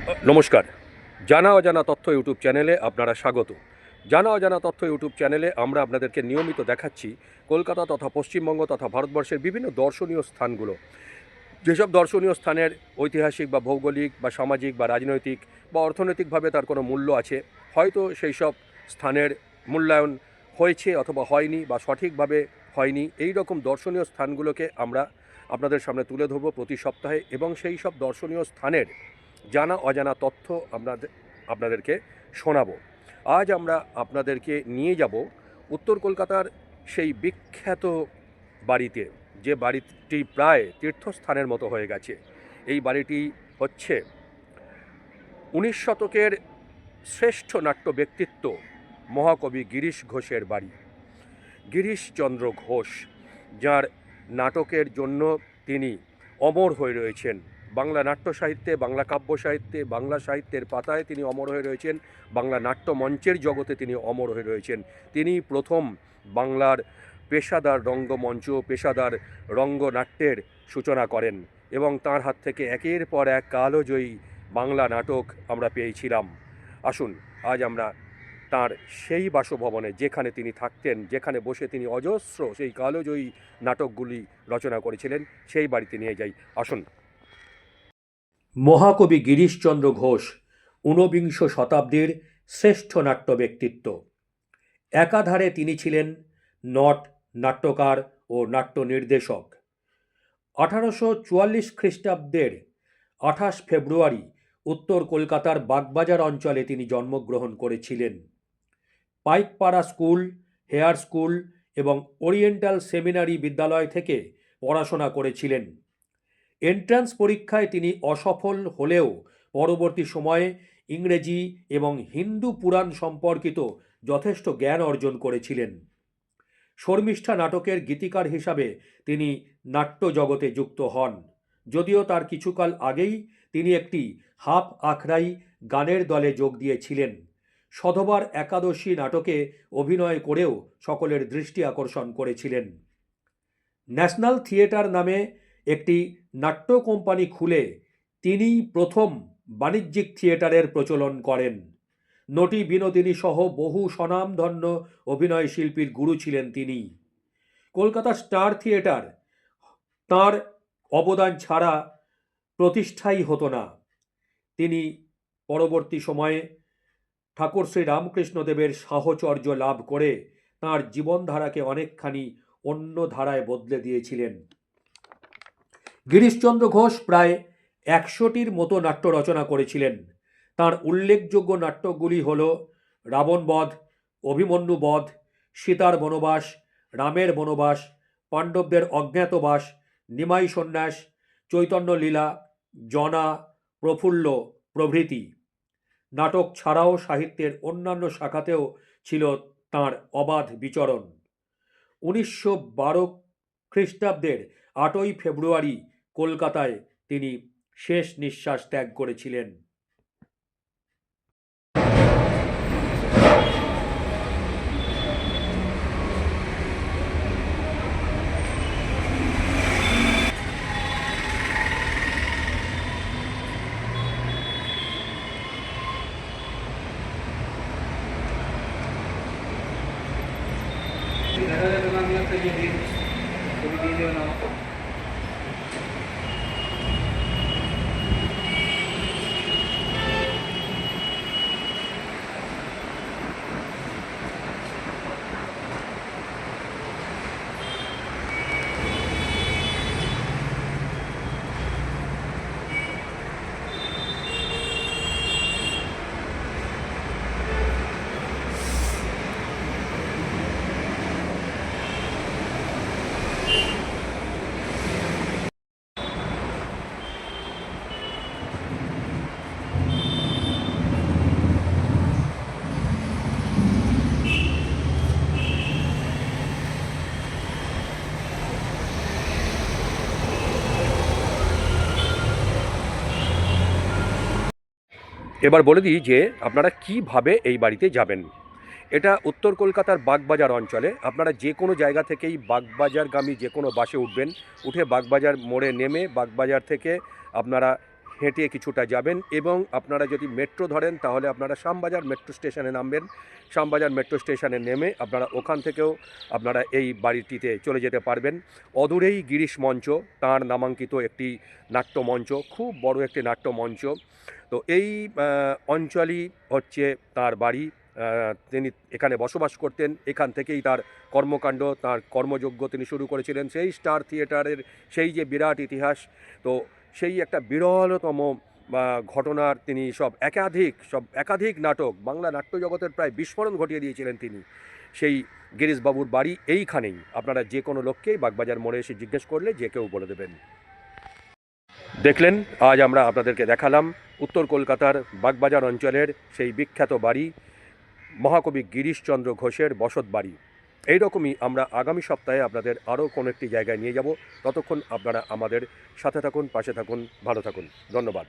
নমস্কার। জানা অজানা তথ্য ইউটিউব চ্যানেলে আপনারা স্বাগত। জানা অজানা তথ্য ইউটিউব চ্যানেলে আমরা আপনাদেরকে নিয়মিত দেখাচ্ছি কলকাতা তথা পশ্চিমবঙ্গ তথা ভারতবর্ষের বিভিন্ন দর্শনীয় স্থানগুলো। যেসব দর্শনীয় স্থানের ঐতিহাসিক বা ভৌগোলিক বা সামাজিক বা রাজনৈতিক বা অর্থনৈতিকভাবে তার কোনো মূল্য আছে, হয়তো সেই সব স্থানের মূল্যায়ন হয়েছে অথবা হয়নি বা সঠিকভাবে হয়নি, এই রকম দর্শনীয় স্থানগুলোকে আমরা আপনাদের সামনে তুলে ধরব প্রতি সপ্তাহে, এবং সেই সব দর্শনীয় স্থানের জানা অজানা তথ্য আপনাদেরকে শোনাবো। আজ আমরা আপনাদেরকে নিয়ে যাব উত্তর কলকাতার সেই বিখ্যাত বাড়িতে, যে বাড়িটি প্রায় তীর্থস্থানের মতো হয়ে গেছে। এই বাড়িটি হচ্ছে 19 শতকের শ্রেষ্ঠ নাট্য ব্যক্তিত্ব মহাকবি গিরিশ ঘোষের বাড়ি। গিরিশচন্দ্র ঘোষ, যার নাটকের জন্য তিনি অমর হয়ে রয়েছেন। বাংলা নাট্য সাহিত্যে, বাংলা কাব্য সাহিত্যে, বাংলা সাহিত্যের পাতায় তিনি অমর হয়ে রয়েছেন। বাংলা নাট্য মঞ্চের জগতে তিনি অমর হয়ে রয়েছেন। তিনি প্রথম বাংলার পেশাদার রঙ্গমঞ্চ, পেশাদার রঙ্গনাট্যের সূচনা করেন, এবং তার হাত থেকে একের পর এক কালজয়ী বাংলা নাটক আমরা পেয়েছিলাম। আসুন আজ আমরা তার সেই বাসভবনে, যেখানে তিনি থাকতেন, যেখানে বসে তিনি অজস্র সেই কালজয়ী নাটকগুলি রচনা করেছিলেন, সেই বাড়িতে নিয়ে যাই। আসুন। মহাকবি গিরিশচন্দ্র ঘোষ 19বিংশ শতাব্দীর শ্রেষ্ঠ নাট্য ব্যক্তিত্ব। একাধারে তিনি ছিলেন নট, নাট্যকার ও নাট্য নির্দেশক। 1844 খ্রিস্টাব্দের 28 ফেব্রুয়ারি উত্তর কলকাতার বাগবাজার অঞ্চলে তিনি জন্মগ্রহণ করেছিলেন। পাইকপাড়া স্কুল, হেয়ার স্কুল এবং ওরিয়েন্টাল সেমিনারি বিদ্যালয় থেকে পড়াশোনা করেছিলেন। এন্ট্রান্স পরীক্ষায় তিনি অসফল হলেও পরবর্তী সময়ে ইংরেজি এবং হিন্দু পুরাণ সম্পর্কিত যথেষ্ট জ্ঞান অর্জন করেছিলেন। শর্মিষ্ঠা নাটকের গীতিকার হিসাবে তিনি নাট্য জগতে যুক্ত হন, যদিও তার কিছুকাল আগেই তিনি একটি হাফ আখড়াই গানের দলে যোগ দিয়েছিলেন। সধবার একাদশী নাটকে অভিনয় করেও সকলের দৃষ্টি আকর্ষণ করেছিলেন। ন্যাশনাল থিয়েটার নামে একটি নাট্য কোম্পানি খুলে তিনিই প্রথম বাণিজ্যিক থিয়েটারের প্রচলন করেন। নটি বিনোদিনী সহ বহু স্বনামধন্য অভিনয় শিল্পীর গুরু ছিলেন তিনি। কলকাতা স্টার থিয়েটার তাঁর অবদান ছাড়া প্রতিষ্ঠাই হতো না। তিনি পরবর্তী সময়ে ঠাকুর শ্রী রামকৃষ্ণদেবের সাহচর্য লাভ করে তাঁর জীবনধারাকে অনেকখানি অন্য ধারায় বদলে দিয়েছিলেন। গিরিশচন্দ্র ঘোষ প্রায় 100টির মতো নাট্য রচনা করেছিলেন। তাঁর উল্লেখযোগ্য নাটকগুলি হল রাবণবধ, অভিমন্যু বধ, সীতার বনবাস, রামের বনবাস, পাণ্ডবদের অজ্ঞাতবাস, নিমাই সন্ন্যাস, চৈতন্য লীলা, জনা, প্রফুল্ল প্রভৃতি। নাটক ছাড়াও সাহিত্যের অন্যান্য শাখাতেও ছিল তাঁর অবাধ বিচরণ। 1912 খ্রিস্টাব্দের 8ই ফেব্রুয়ারি কলকাতায় তিনি শেষ নিঃশ্বাস ত্যাগ করেছিলেন। এবার বলে দিই যে আপনারা কিভাবে এই বাড়িতে যাবেন। এটা উত্তর কলকাতার বাগবাজার অঞ্চলে। আপনারা যে কোনো জায়গা থেকেই বাগবাজারগামী যে কোনো বাসে উঠবেন, উঠে বাগবাজার মোড়ে নেমে বাগবাজার থেকে আপনারা হেঁটে কিছুটা যাবেন এবং আপনারা যদি মেট্রো ধরেন তাহলে আপনারা শ্যামবাজার মেট্রো স্টেশনে নামবেন। শ্যামবাজার মেট্রো স্টেশনে নেমে আপনারা ওখান থেকেও আপনারা এই বাড়িটিতে চলে যেতে পারবেন। অদূরেই গিরিশ মঞ্চ, তাঁর নামাঙ্কিত একটি নাট্যমঞ্চ, খুব বড় একটি নাট্যমঞ্চ। তো এই অঞ্চলই হচ্ছে তার বাড়ি। তিনি এখানে বসবাস করতেন, এখান থেকেই তার কর্মকাণ্ড, তার কর্মযজ্ঞ তিনি শুরু করেছিলেন। সেই স্টার থিয়েটারের সেই যে বিরাট ইতিহাস, তো সেই একটা বিরলতম ঘটনার তিনি একাধিক নাটক, বাংলা নাট্যজগতের প্রায় বিস্ফোরণ ঘটিয়ে দিয়েছিলেন তিনি। সেই গিরিশবাবুর বাড়ি এইখানেই। আপনারা যে কোনো লোককেই বাগবাজার মোড়ে এসে জিজ্ঞেস করলে যে কেউ বলে দেবেন। দেখলেন, আজ আমরা আপনাদেরকে দেখালাম উত্তর কলকাতার বাগবাজার অঞ্চলের সেই বিখ্যাত বাড়ি, মহাকবি গিরিশচন্দ্র ঘোষের বসত বাড়ি। এইরকমই আমরা আগামী সপ্তাহে আপনাদের আরও কোনো একটি জায়গায় নিয়ে যাব। ততক্ষণ আপনারা আমাদের সাথে থাকুন, পাশে থাকুন, ভালো থাকুন। ধন্যবাদ।